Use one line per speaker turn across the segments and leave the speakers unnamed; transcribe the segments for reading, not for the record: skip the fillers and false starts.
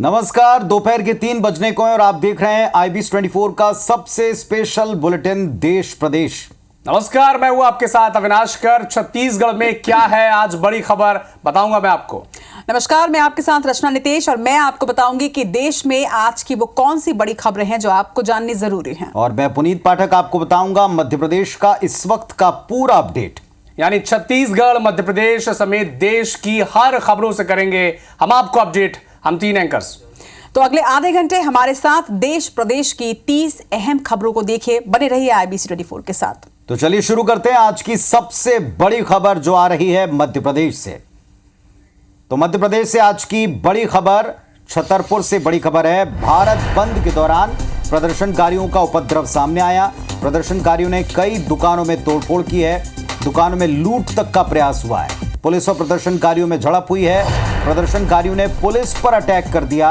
नमस्कार, दोपहर के 3 बजने को है और आप देख रहे हैं IBC 24 का सबसे स्पेशल बुलेटिन देश प्रदेश।
नमस्कार, मैं हूं आपके साथ अविनाश कर। छत्तीसगढ़ में क्या है आज बड़ी खबर बताऊंगा मैं आपको।
नमस्कार, मैं आपके साथ रचना नितेश और मैं आपको बताऊंगी कि देश में आज की वो कौन सी बड़ी खबरें हैं जो आपको जाननी जरूरी हैं।
और मैं पुनीत पाठक आपको बताऊंगा मध्य प्रदेश का इस वक्त का पूरा अपडेट।
यानी छत्तीसगढ़, मध्य प्रदेश समेत देश की हर खबरों से करेंगे हम आपको अपडेट। हम 3 एंकर्स।
तो अगले आधे घंटे हमारे साथ देश प्रदेश की 30 अहम खबरों को देखिए। बने रहिए IBC 24 के साथ।
तो चलिए शुरू करते हैं आज की सबसे बड़ी खबर जो आ रही है मध्य प्रदेश से। तो मध्य प्रदेश से आज की बड़ी खबर छतरपुर से बड़ी खबर है। भारत बंद के दौरान प्रदर्शनकारियों का उपद्रव सामने आया। प्रदर्शनकारियों ने कई दुकानों में तोड़फोड़ की है। दुकानों में लूट तक का प्रयास हुआ है। पुलिस और प्रदर्शनकारियों में झड़प हुई है। प्रदर्शनकारियों ने पुलिस पर अटैक कर दिया।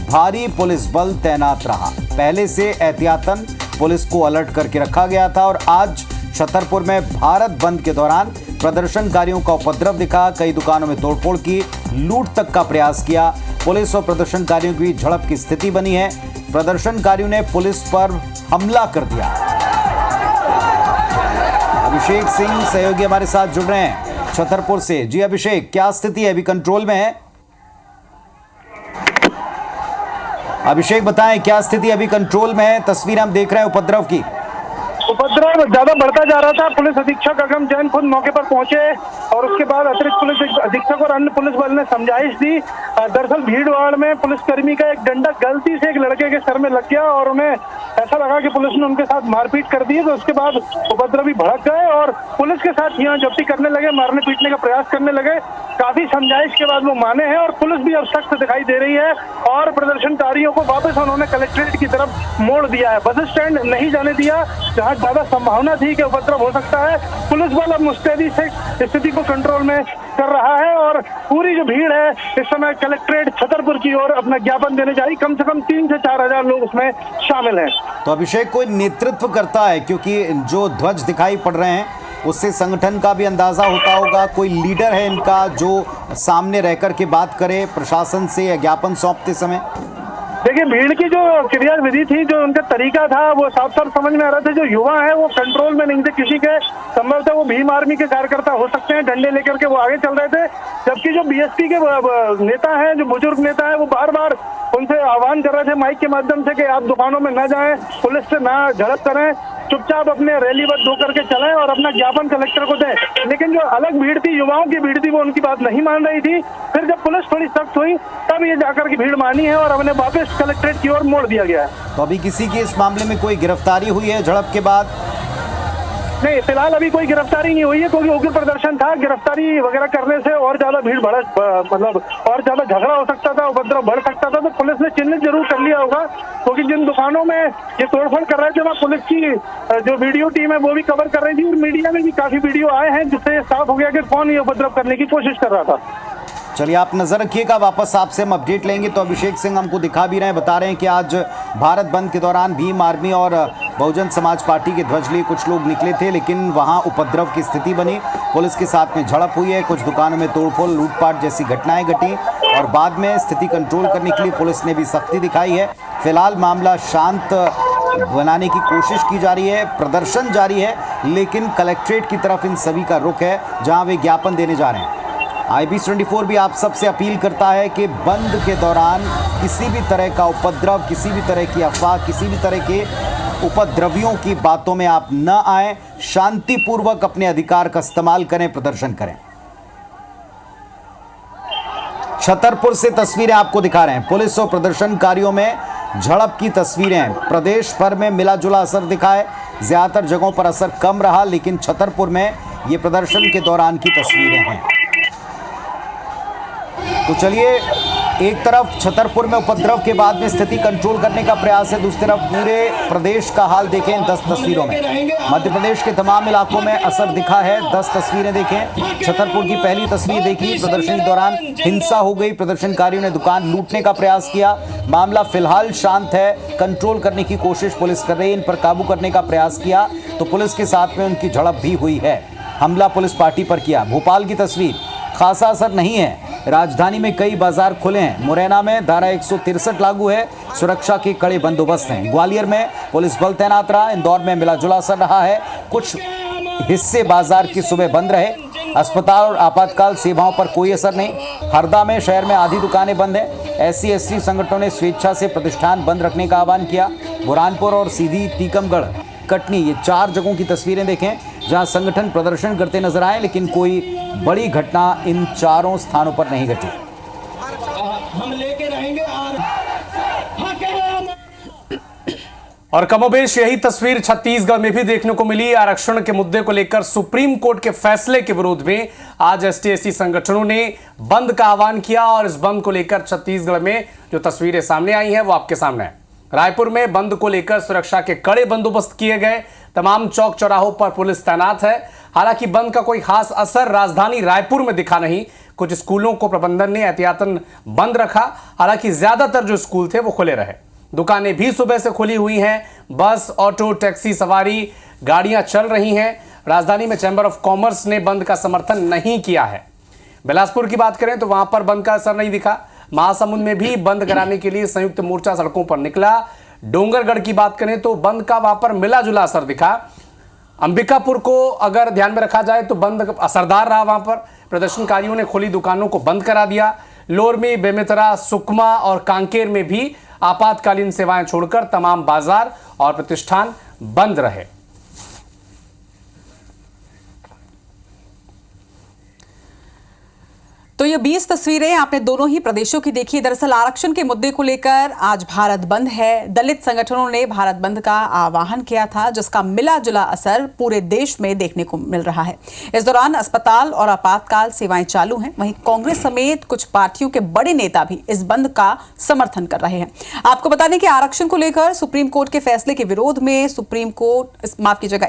भारी पुलिस बल तैनात रहा। पहले से एहतियातन पुलिस को अलर्ट करके रखा गया था और आज छतरपुर में भारत बंद के दौरान प्रदर्शनकारियों का उपद्रव दिखा। कई दुकानों में तोड़फोड़ की, लूट तक का प्रयास किया। पुलिस और प्रदर्शनकारियों की झड़प की स्थिति बनी है। प्रदर्शनकारियों ने पुलिस पर हमला कर दिया। अभिषेक सिंह सहयोगी हमारे साथ जुड़ रहे हैं छतरपुर से। जी अभिषेक, क्या स्थिति है? अभी कंट्रोल में है? अभिषेक बताएं, क्या स्थिति अभी कंट्रोल में है? तस्वीर हम देख रहे हैं उपद्रव की।
उपद्रव ज्यादा बढ़ता जा रहा था। पुलिस अधीक्षक अगम जैन खुद मौके पर पहुंचे और उसके बाद अतिरिक्त पुलिस अधीक्षक और अन्य पुलिस बल ने समझाइश दी। दरअसल भीड़ भाड़ में पुलिसकर्मी का एक डंडा गलती से एक लड़के के सर में लग गया और उन्हें ऐसा लगा कि पुलिस ने उनके साथ मारपीट कर दी। तो उसके बाद उपद्रवी भड़क गए और पुलिस के साथ यहाँ जब्ती करने लगे, मारने पीटने का प्रयास करने लगे। काफी समझाइश के बाद वो माने हैं और पुलिस भी अब सख्त दिखाई दे रही है और प्रदर्शनकारियों को वापस उन्होंने कलेक्ट्रेट की तरफ मोड़ दिया है। बस स्टैंड नहीं जाने दिया जहाँ ज्यादा संभावना थी कि उपद्रव हो सकता है। पुलिस बल अब मुस्तैदी से स्थिति को कंट्रोल में कर रहा है और पूरी जो भीड़ है इस समय कलेक्ट्रेट छतरपुर की ओर अपना ज्ञापन देने जा रही। कम से कम 3 से 4 हजार लोग उसमें शामिल हैं।
तो अभिषेक, कोई नेतृत्व करता है? क्योंकि जो ध्वज दिखाई पड़ रहे हैं उससे संगठन का भी अंदाजा होता होगा। कोई लीडर है इनका जो सामने रहकर के बात करे प्रशासन से या ज्ञापन सौंपते समय?
देखिए, भीड़ की जो क्रिया विधि थी, जो उनका तरीका था, वो साफ साफ समझ में आ रहा था। जो युवा है वो कंट्रोल में नहीं थे किसी के। संभवतः वो भीम आर्मी के कार्यकर्ता हो सकते हैं। डंडे लेकर के वो आगे चल रहे थे, जबकि जो BSP के नेता हैं, जो बुजुर्ग नेता है, वो बार बार उनसे आह्वान कर रहे थे माइक के माध्यम से कि आप दुकानों में न जाएं, पुलिस से ना झड़प करें, चुपचाप अपने रैलीबद्ध होकर के चलें और अपना ज्ञापन कलेक्टर को दें। लेकिन जो अलग भीड़ थी, युवाओं की भीड़ थी, वो उनकी बात नहीं मान रही थी। फिर जब पुलिस थोड़ी सख्त हुई तब ये जाकर की भीड़ मानी है और उन्हें वापस कलेक्ट्रेट की ओर मोड़ दिया गया है।
तो अभी किसी की इस मामले में कोई गिरफ्तारी हुई है झड़प के बाद?
नहीं, फिलहाल अभी कोई गिरफ्तारी नहीं हुई है क्योंकि उग्र प्रदर्शन था। गिरफ्तारी वगैरह करने से और ज्यादा भीड़ भड़क मतलब और ज्यादा झगड़ा हो सकता था, उपद्रव बढ़ सकता था। तो पुलिस ने चिन्हित जरूर कर लिया होगा क्योंकि जिन दुकानों में ये तोड़फोड़ कर रहे थे वहाँ पुलिस की जो वीडियो टीम है वो भी कवर कर रही थी और मीडिया में भी काफी वीडियो आए हैं जिससे साफ हो गया कि कौन ये उपद्रव करने की कोशिश कर रहा था।
चलिए, आप नजर रखिएगा, वापस आपसे हम अपडेट लेंगे। तो अभिषेक सिंह हमको दिखा भी रहे हैं, बता रहे हैं कि आज भारत बंद के दौरान भीम आर्मी और बहुजन समाज पार्टी के ध्वज लिए कुछ लोग निकले थे, लेकिन वहां उपद्रव की स्थिति बनी। पुलिस के साथ में झड़प हुई है। कुछ दुकानों में तोड़फोड़, लूटपाट जैसी घटनाएं घटी और बाद में स्थिति कंट्रोल करने के लिए पुलिस ने भी सख्ती दिखाई है। फिलहाल मामला शांत बनाने की कोशिश की जा रही है। प्रदर्शन जारी है, लेकिन कलेक्ट्रेट की तरफ इन सभी का रुख है जहां वे ज्ञापन देने जा रहे हैं। IBC 24 भी आप सबसे अपील करता है कि बंद के दौरान किसी भी तरह का उपद्रव, किसी भी तरह की अफवाह, किसी भी तरह के उपद्रवियों की बातों में आप न आएं। शांतिपूर्वक अपने अधिकार का इस्तेमाल करें, प्रदर्शन करें। छतरपुर से तस्वीरें आपको दिखा रहे हैं। पुलिस और प्रदर्शनकारियों में झड़प की तस्वीरें। प्रदेश भर में मिला जुला असर दिखा है। ज्यादातर जगहों पर असर कम रहा, लेकिन छतरपुर में ये प्रदर्शन के दौरान की तस्वीरें हैं। तो चलिए, एक तरफ छतरपुर में उपद्रव के बाद में स्थिति कंट्रोल करने का प्रयास है, दूसरी तरफ पूरे प्रदेश का हाल देखें 10 तस्वीरों में। मध्य प्रदेश के तमाम इलाकों में असर दिखा है। 10 तस्वीरें देखें। छतरपुर की पहली तस्वीर देखी, प्रदर्शन के दौरान हिंसा हो गई। प्रदर्शनकारियों ने दुकान लूटने का प्रयास किया। मामला फिलहाल शांत है, कंट्रोल करने की कोशिश पुलिस कर रही है। इन पर काबू करने का प्रयास किया तो पुलिस के साथ में उनकी झड़प भी हुई है। हमला पुलिस पार्टी पर किया। भोपाल की तस्वीर, खासा असर नहीं है, राजधानी में कई बाजार खुले हैं। मुरैना में धारा 163 लागू है, सुरक्षा के कड़े बंदोबस्त हैं। ग्वालियर में पुलिस बल तैनात रहा। इंदौर में मिला जुला असर रहा है, कुछ हिस्से बाजार की सुबह बंद रहे। अस्पताल और आपातकाल सेवाओं पर कोई असर नहीं। हरदा में शहर में आधी दुकानें बंद हैं। SC/ST संगठनों ने स्वेच्छा से प्रतिष्ठान बंद रखने का आह्वान किया। बुरहानपुर और सीधी टीकमगढ़, कटनी, ये 4 जगहों की तस्वीरें देखें जहां संगठन प्रदर्शन करते नजर आए, लेकिन कोई बड़ी घटना इन चारों स्थानों पर नहीं घटी।
हम लेके रहेंगे
और कमोबेश यही तस्वीर छत्तीसगढ़ में भी देखने को मिली। आरक्षण के मुद्दे को लेकर सुप्रीम कोर्ट के फैसले के विरोध में आज ST/SC संगठनों ने बंद का आह्वान किया और इस बंद को लेकर छत्तीसगढ़ में जो तस्वीरें सामने आई हैं वो आपके सामने है। रायपुर में बंद को लेकर सुरक्षा के कड़े बंदोबस्त किए गए। तमाम चौक चौराहों पर पुलिस तैनात है। हालांकि बंद का कोई खास असर राजधानी रायपुर में दिखा नहीं। कुछ स्कूलों को प्रबंधन ने एहतियातन बंद रखा। हालांकि ज्यादातर जो स्कूल थे वो खुले रहे। दुकानें भी सुबह से खुली हुई हैं। बस, ऑटो, टैक्सी सवारी गाड़ियां चल रही हैं। राजधानी में चैंबर ऑफ कॉमर्स ने बंद का समर्थन नहीं किया है। बिलासपुर की बात करें तो वहां पर बंद का असर नहीं दिखा। महासमुंद में भी बंद कराने के लिए संयुक्त मोर्चा सड़कों पर निकला। डोंगरगढ़ की बात करें तो बंद का वहां पर मिला जुला असर दिखा। अंबिकापुर को अगर ध्यान में रखा जाए तो बंद असरदार रहा। वहां पर प्रदर्शनकारियों ने खुली दुकानों को बंद करा दिया। लोरमी, बेमेतरा, सुकमा और कांकेर में भी आपातकालीन सेवाएं छोड़कर तमाम बाजार और प्रतिष्ठान बंद रहे।
तो ये 20 तस्वीरें आपने दोनों ही प्रदेशों की देखी। दरअसल आरक्षण के मुद्दे को लेकर आज भारत बंद है। दलित संगठनों ने भारत बंद का आह्वान किया था, जिसका मिला जुला असर पूरे देश में देखने को मिल रहा है। इस दौरान अस्पताल और आपातकाल सेवाएं चालू हैं। वहीं कांग्रेस समेत कुछ पार्टियों के बड़े नेता भी इस बंद का समर्थन कर रहे हैं। आपको बता दें कि आरक्षण को लेकर सुप्रीम कोर्ट के फैसले के विरोध में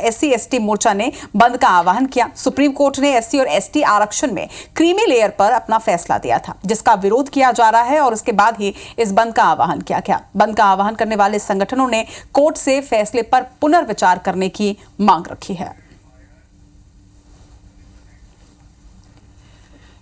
SC/ST मोर्चा ने बंद का आह्वान किया। सुप्रीम कोर्ट ने SC और ST आरक्षण में क्रीमी लेयर पर अपना फैसला दिया था, जिसका विरोध किया जा रहा है और उसके बाद ही इस बंद का आह्वान किया गया। बंद का आह्वान करने वाले संगठनों ने कोर्ट से फैसले पर पुनर्विचार करने की मांग रखी है।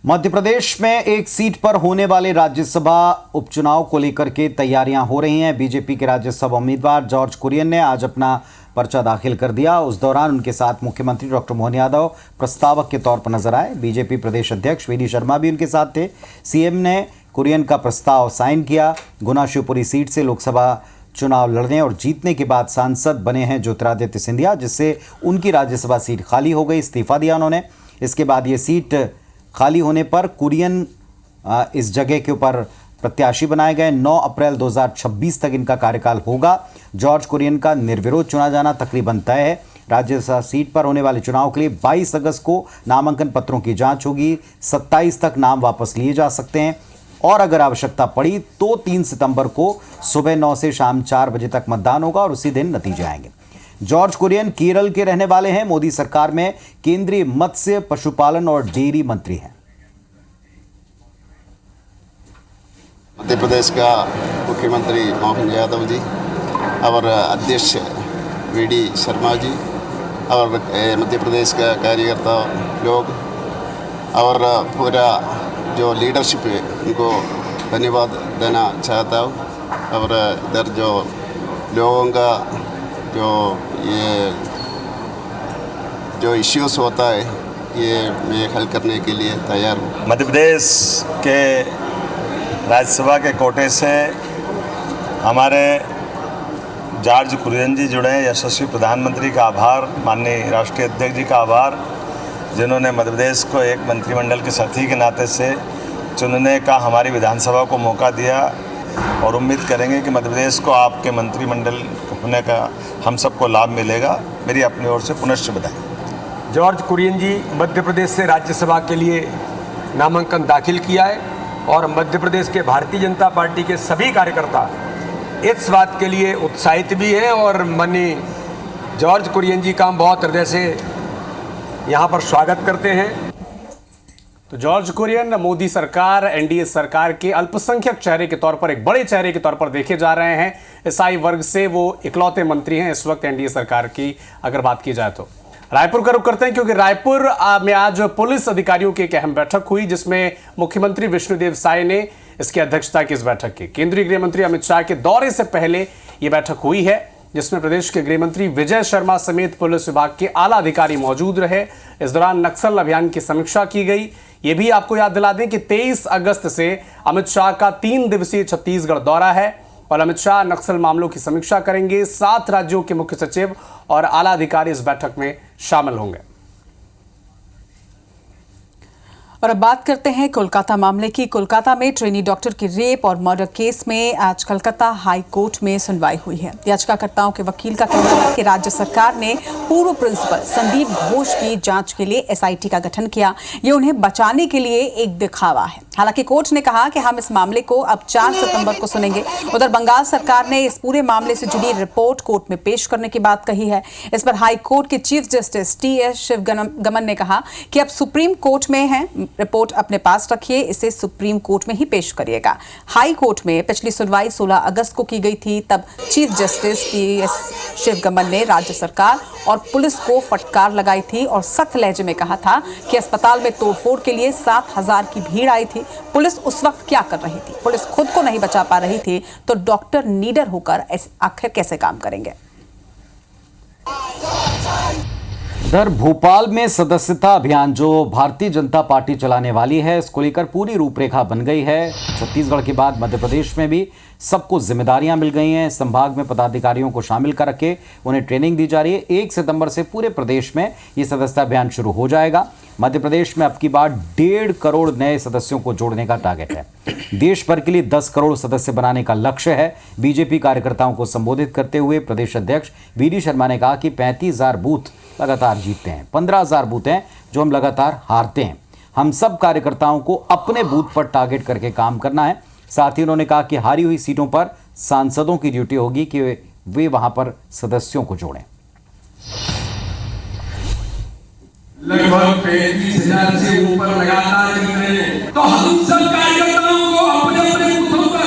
मध्य प्रदेश में एक सीट पर होने वाले राज्यसभा उपचुनाव को लेकर के तैयारियां हो रही हैं। बीजेपी के राज्यसभा उम्मीदवार जॉर्ज कुरियन ने आज अपना पर्चा दाखिल कर दिया। उस दौरान उनके साथ मुख्यमंत्री डॉक्टर मोहन यादव प्रस्तावक के तौर पर नजर आए। बीजेपी प्रदेश अध्यक्ष VD शर्मा भी उनके साथ थे। CM ने कुरियन का प्रस्ताव साइन किया। गुना शिवपुरी सीट से लोकसभा चुनाव लड़ने और जीतने के बाद सांसद बने हैं ज्योतिरादित्य सिंधिया, जिससे उनकी राज्यसभा सीट खाली हो गई। इस्तीफा दिया उन्होंने। इसके बाद ये सीट खाली होने पर कुरियन इस जगह के ऊपर प्रत्याशी बनाए गए। 9 अप्रैल 2026 तक इनका कार्यकाल होगा। जॉर्ज कुरियन का निर्विरोध चुना जाना तकरीबन तय है। राज्यसभा सीट पर होने वाले चुनाव के लिए 22 अगस्त को नामांकन पत्रों की जांच होगी। 27 तक नाम वापस लिए जा सकते हैं और अगर आवश्यकता पड़ी तो 3 सितंबर को सुबह 9 से शाम 4 बजे तक मतदान होगा और उसी दिन नतीजे आएंगे। जॉर्ज कुरियन केरल के रहने वाले हैं। मोदी सरकार में केंद्रीय मत्स्य, पशुपालन और डेयरी मंत्री हैं।
मध्य प्रदेश का मुख्यमंत्री मोहन यादव जी और अध्यक्ष VD शर्मा जी और मध्य प्रदेश का कार्यकर्ता लोग और पूरा जो लीडरशिप है उनको धन्यवाद देना चाहता हूँ। और इधर जो लोगों का जो इश्यूज होता है ये मैं हल करने के लिए तैयार हूँ।
मध्य प्रदेश के राज्यसभा के कोटे से हमारे जॉर्ज कुरियन जी जुड़े हैं। यशस्वी प्रधानमंत्री का आभार, माननीय राष्ट्रीय अध्यक्ष जी का आभार, जिन्होंने मध्य प्रदेश को एक मंत्रिमंडल के साथी के नाते से चुनने का हमारी विधानसभा को मौका दिया और उम्मीद करेंगे कि मध्य प्रदेश को आपके मंत्रिमंडल होने का हम सबको लाभ मिलेगा। मेरी अपनी ओर से पुनश्च बधाई।
जॉर्ज कुरियन जी मध्य प्रदेश से राज्यसभा के लिए नामांकन दाखिल किया है और मध्य प्रदेश के भारतीय जनता पार्टी के सभी कार्यकर्ता इस बात के लिए उत्साहित भी हैं और माननीय जॉर्ज कुरियन जी का हम बहुत हृदय से यहाँ पर स्वागत करते हैं।
तो जॉर्ज कुरियन मोदी सरकार, NDA सरकार के अल्पसंख्यक चेहरे के तौर पर, एक बड़े चेहरे के तौर पर देखे जा रहे हैं। ईसाई वर्ग से वो इकलौते मंत्री हैं इस वक्त NDA सरकार की अगर बात की जाए तो। रायपुर का रुख करते हैं क्योंकि रायपुर में आज पुलिस अधिकारियों की एक अहम बैठक हुई जिसमें मुख्यमंत्री विष्णुदेव साय ने इसकी अध्यक्षता की। इस बैठक की केंद्रीय गृह मंत्री अमित शाह के दौरे से पहले यह बैठक हुई है जिसमें प्रदेश के गृह मंत्री विजय शर्मा समेत पुलिस विभाग के आला अधिकारी मौजूद रहे। इस दौरान नक्सल अभियान की समीक्षा की गई। ये भी आपको याद दिला दें कि 23 अगस्त से अमित शाह का 3 दिवसीय छत्तीसगढ़ दौरा है और अमित शाह नक्सल मामलों की समीक्षा करेंगे। 7 राज्यों के मुख्य सचिव और आला अधिकारी इस बैठक में शामिल होंगे।
और अब बात करते हैं कोलकाता मामले की। कोलकाता में ट्रेनी डॉक्टर की रेप और मर्डर केस में आज कलकत्ता हाई कोर्ट में सुनवाई हुई है। याचिकाकर्ताओं के वकील का कहना है कि राज्य सरकार ने पूर्व प्रिंसिपल संदीप घोष की जांच के लिए एसआईटी का गठन किया। ये उन्हें बचाने के लिए एक दिखावा है। हालांकि कोर्ट ने कहा कि हम इस मामले को अब 4 सितंबर को सुनेंगे। उधर बंगाल सरकार ने इस पूरे मामले से जुड़ी रिपोर्ट कोर्ट में पेश करने की बात कही है। इस पर हाई कोर्ट के चीफ जस्टिस टीएस शिवगमन ने कहा कि अब सुप्रीम कोर्ट में है, रिपोर्ट अपने पास रखिए, इसे सुप्रीम कोर्ट में ही पेश करिएगा। हाई कोर्ट में पिछली सुनवाई 16 अगस्त को की गई थी। तब चीफ जस्टिस टीएस शिवगमन ने राज्य सरकार और पुलिस को फटकार लगाई थी और सख्त लहजे में कहा था कि अस्पताल में तोड़फोड़ के लिए 7,000 की भीड़ आई थी। पुलिस उस वक्त क्या कर रही थी? पुलिस खुद को नहीं बचा पा रही थी तो डॉक्टर नीडर होकर आखिर कैसे काम करेंगे?
इधर भोपाल में सदस्यता अभियान जो भारतीय जनता पार्टी चलाने वाली है, इसको लेकर पूरी रूपरेखा बन गई है। छत्तीसगढ़ के बाद मध्य प्रदेश में भी सबको जिम्मेदारियां मिल गई हैं। संभाग में पदाधिकारियों को शामिल करके उन्हें ट्रेनिंग दी जा रही है। 1 सितंबर से पूरे प्रदेश में ये सदस्यता अभियान शुरू हो जाएगा। मध्य प्रदेश में अब की बार 1.5 करोड़ नए सदस्यों को जोड़ने का टारगेट है। देश भर के लिए 10 करोड़ सदस्य बनाने का लक्ष्य है। बीजेपी कार्यकर्ताओं को संबोधित करते हुए प्रदेश अध्यक्ष वीडी शर्मा ने कहा कि 35,000 बूथ लगातार जीतते हैं, 15,000 बूथ हैं जो हम लगातार हारते हैं। हम सब कार्यकर्ताओं को अपने बूथ पर टारगेट करके काम करना है। साथ ही उन्होंने कहा कि हारी हुई सीटों पर सांसदों की ड्यूटी होगी कि वे वहां पर सदस्यों को जोड़ें।
लगभग 35,000 से ऊपर लगातार जीत रहे हैं, तो हम सब कार्यकर्ताओं को अपने अपने बूथों पर,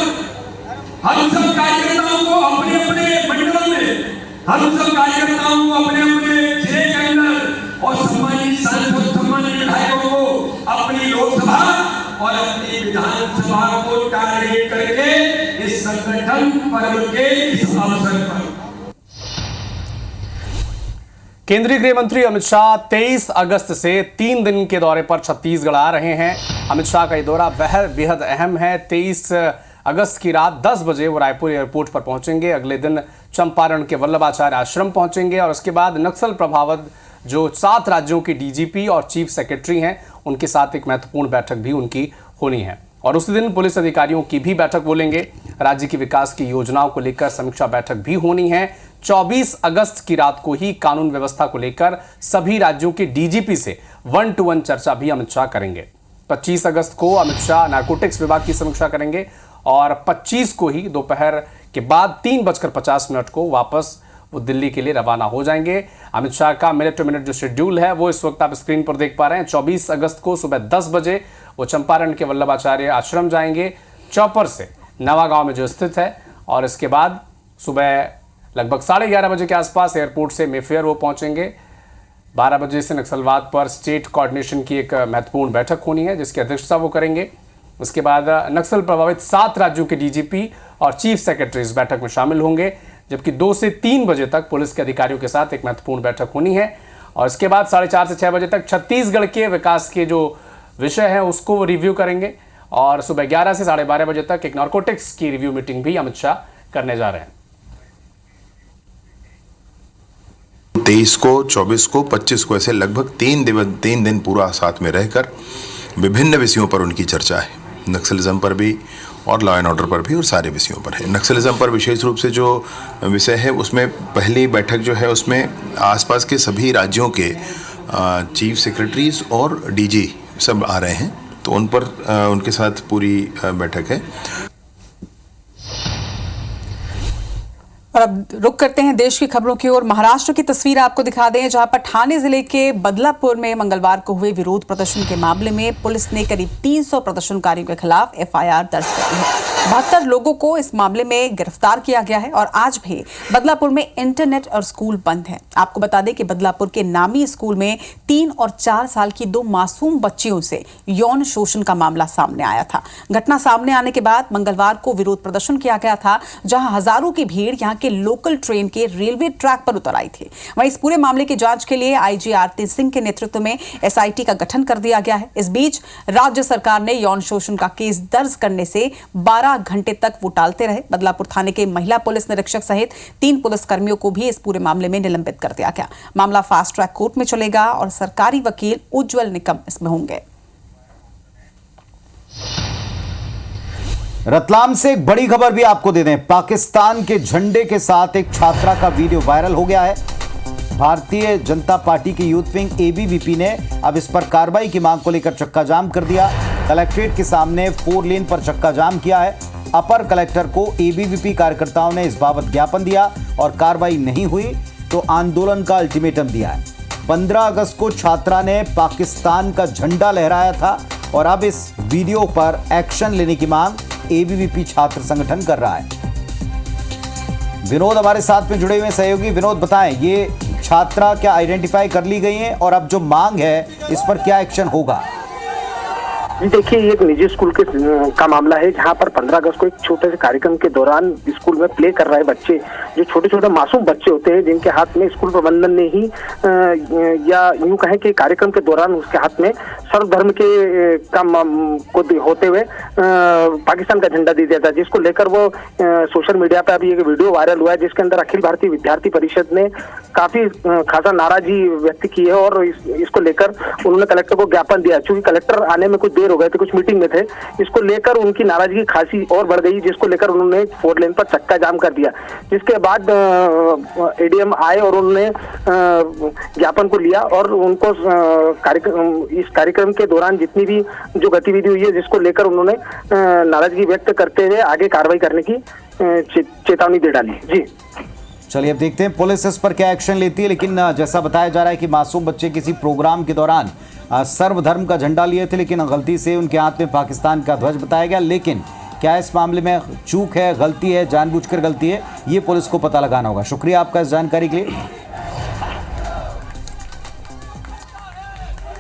हम सब कार्यकर्ताओं को अपने अपने मंडलों में, हम सब कार्यकर्ताओं को अपने अपने जिले के अंदर और सम्मानित सांसद सम्मानित विधायकों को अपनी लोकसभा और अपनी विधानसभा को टारगेट करके इस संगठन पर्व के इस अवसर पर
केंद्रीय गृह मंत्री अमित शाह 23 अगस्त से 3 दिन के दौरे पर छत्तीसगढ़ आ रहे हैं। अमित शाह का ये दौरा बेहद अहम है। 23 अगस्त की रात 10 बजे वो रायपुर एयरपोर्ट पर पहुंचेंगे। अगले दिन चंपारण के वल्लभाचार्य आश्रम पहुंचेंगे और उसके बाद नक्सल प्रभावित जो 7 राज्यों के डीजीपी और चीफ सेक्रेटरी हैं उनके साथ एक महत्वपूर्ण बैठक भी उनकी होनी है। और उसी दिन पुलिस अधिकारियों की भी बैठक बोलेंगे। राज्य की विकास की योजनाओं को लेकर समीक्षा बैठक भी होनी है। 24 अगस्त की रात को ही कानून व्यवस्था को लेकर सभी राज्यों के डीजीपी से 1-to-1 चर्चा भी अमित शाह करेंगे। 25 अगस्त को अमित शाह नारकोटिक्स विभाग की समीक्षा करेंगे और 25 को ही दोपहर के बाद 3:50 को वापस वो दिल्ली के लिए रवाना हो जाएंगे। अमित शाह का मिनट टू मिनट जो शेड्यूल है वो इस वक्त आप स्क्रीन पर देख पा रहे हैं। 24 अगस्त को सुबह 10 बजे वो चंपारण के वल्लभाचार्य आश्रम जाएंगे चौपर से नवागांव में जो स्थित है, और इसके बाद सुबह लगभग 11:30 बजे के आसपास एयरपोर्ट से मेफेयर वो पहुंचेंगे। 12 बजे से नक्सलवाद पर स्टेट कोऑर्डिनेशन की एक महत्वपूर्ण बैठक होनी है जिसकी अध्यक्षता वो करेंगे। उसके बाद नक्सल प्रभावित 7 राज्यों के डीजीपी और चीफ सेक्रेटरी इस बैठक में शामिल होंगे, जबकि 2 से 3 बजे तक पुलिस के अधिकारियों के साथ एक महत्वपूर्ण बैठक होनी है। और इसके बाद 4:30 से 6 बजे तक छत्तीसगढ़ के विकास के जो विषय हैं उसको वो रिव्यू करेंगे और सुबह 11 से 12:30 बजे तक एक नारकोटिक्स की रिव्यू मीटिंग भी अमित शाह करने जा रहे हैं।
23 को, 24 को, 25 को ऐसे लगभग 3 दिन पूरा साथ में रहकर विभिन्न विषयों पर उनकी चर्चा है। नक्सलिज्म पर भी और लॉ एंड ऑर्डर पर भी और सारे विषयों पर है। नक्सलिज्म पर विशेष रूप से जो विषय है उसमें पहली बैठक जो है उसमें आसपास के सभी राज्यों के चीफ सेक्रेटरीज और डीजी सब आ रहे हैं, तो उन पर उनके साथ पूरी बैठक है।
और अब रुक करते हैं देश की खबरों की ओर। महाराष्ट्र की तस्वीर आपको दिखा दें, जहां पर ठाणे जिले के बदलापुर में मंगलवार को हुए विरोध प्रदर्शन के मामले में पुलिस ने करीब 300 प्रदर्शनकारियों के खिलाफ एफआईआर दर्ज कर दी है। 72 लोगों को इस मामले में गिरफ्तार किया गया है और आज भी बदलापुर में इंटरनेट और स्कूल बंद है। आपको बता दें कि बदलापुर के नामी स्कूल में 3 और 4 साल की 2 मासूम बच्चियों से यौन शोषण का मामला सामने आया था। घटना सामने आने के बाद मंगलवार को विरोध प्रदर्शन किया गया था, जहां हजारों की भीड़ यहां के लोकल ट्रेन के रेलवे ट्रैक पर उतर आई थी। वहीं इस पूरे मामले की जांच के लिए आईजी आरती सिंह के नेतृत्व में एसआईटी का गठन कर दिया गया है। इस बीच राज्य सरकार ने यौन शोषण का केस दर्ज करने से 12 घंटे तक वो टालते रहे। बदलापुर थाने के महिला पुलिस निरीक्षक सहित 3 पुलिसकर्मियों को भी इस पूरे मामले में निलंबित कर दिया गया। मामला फास्ट ट्रैक कोर्ट में चलेगा और सरकारी वकील उज्जवल निकम इसमें होंगे।
रतलाम से एक बड़ी खबर भी आपको दे दें। पाकिस्तान के झंडे के साथ एक छात्रा का वीडियो वायरल हो गया है। भारतीय जनता पार्टी की यूथ विंग एबीवीपी ने अब इस पर कार्रवाई की मांग को लेकर चक्का जाम कर दिया। कलेक्ट्रेट के सामने 4 लेन पर चक्का जाम किया है। अपर कलेक्टर को एबीवीपी कार्यकर्ताओं ने इस बाबत ज्ञापन दिया और कार्रवाई नहीं हुई तो आंदोलन का अल्टीमेटम दिया है। 15 अगस्त को छात्रा ने पाकिस्तान का झंडा लहराया था और अब इस वीडियो पर एक्शन लेने की मांग एबीवीपी छात्र संगठन कर रहा है। विनोद हमारे साथ में जुड़े हुए सहयोगी। विनोद, बताएं, ये छात्रा क्या आइडेंटिफाई कर ली गई है और अब जो मांग है इस पर क्या एक्शन होगा?
जी देखिए, ये एक निजी स्कूल का मामला है, जहां पर 15 अगस्त को एक छोटे से कार्यक्रम के दौरान स्कूल में प्ले कर रहे बच्चे, जो छोटे छोटे मासूम बच्चे होते हैं, जिनके हाथ में स्कूल प्रबंधन ने ही या यूं कहें कि कार्यक्रम के दौरान उसके हाथ में सर्वधर्म के को होते हुए पाकिस्तान का झंडा दे दिया था, जिसको लेकर वो सोशल मीडिया पे अभी एक वीडियो वायरल हुआ है, जिसके अंदर अखिल भारतीय विद्यार्थी परिषद ने काफी खासा नाराजगी व्यक्त की है और इसको लेकर उन्होंने कलेक्टर को ज्ञापन दिया। चूंकि कलेक्टर आने में कुछ देर हो गए थे, कुछ मीटिंग में थे, इसको लेकर उनकी नाराजगी खासी और बढ़ गई, जिसको लेकर उन्होंने 4 लेन पर चक्का जाम कर दिया। जिसके बाद एडीएम आए और उन्होंने ज्ञापन को लिया और उनको इस कार्यक्रम के दौरान जितनी भी जो गतिविधि हुई है, जिसको लेकर उन्होंने नाराजगी व्यक्त करते हुए आगे कार्रवाई करने की चेतावनी दे डाली। जी
चलिए अब देखते हैं पुलिस इस पर क्या एक्शन लेती है। लेकिन जैसा बताया जा रहा है कि मासूम बच्चे किसी प्रोग्राम के दौरान सर्वधर्म का झंडा लिए थे, लेकिन गलती से उनके हाथ में पाकिस्तान का ध्वज बताया गया। लेकिन क्या इस मामले में चूक है, गलती है, जानबूझकर गलती है, ये पुलिस को पता लगाना होगा। शुक्रिया आपका इस जानकारी के लिए।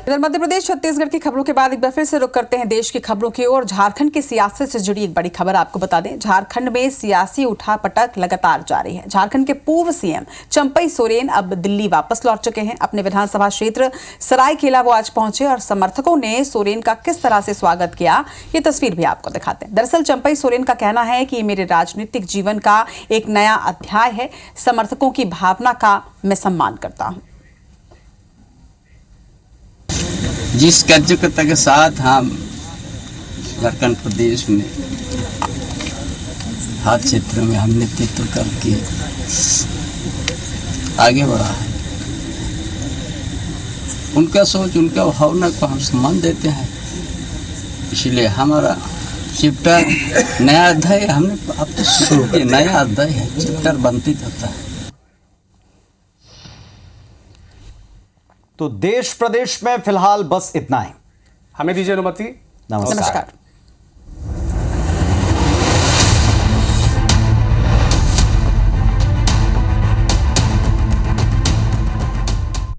इधर मध्य प्रदेश छत्तीसगढ़ की खबरों के बाद एक बार फिर से रुक करते हैं देश की खबरों की ओर। झारखंड की सियासत से जुड़ी एक बड़ी खबर आपको बता दें। झारखंड में सियासी उठापटक लगातार जारी है। झारखंड के पूर्व सीएम चंपई सोरेन अब दिल्ली वापस लौट चुके हैं। अपने विधानसभा क्षेत्र सरायकेला वो आज पहुंचे और समर्थकों ने सोरेन का किस तरह से स्वागत किया, ये तस्वीर भी आपको दिखाते हैं। दरअसल चंपई सोरेन का कहना है कि ये मेरे राजनीतिक जीवन का एक नया अध्याय है। समर्थकों की भावना का मैं सम्मान करता हूं।
जिस कार्यकर्ता के साथ हम झारखंड प्रदेश में हर क्षेत्र में हम नेतृत्व करके आगे बढ़ा है, उनका सोच, उनका भावना को हम सम्मान देते हैं। इसलिए हमारा चैप्टर नया अध्याय हमने अब तो शुरू किया, नया अध्याय है, चैप्टर बनते जाता है।
तो देश प्रदेश में फिलहाल बस इतना ही।
हमें दीजिए अनुमति।
नमस्कार।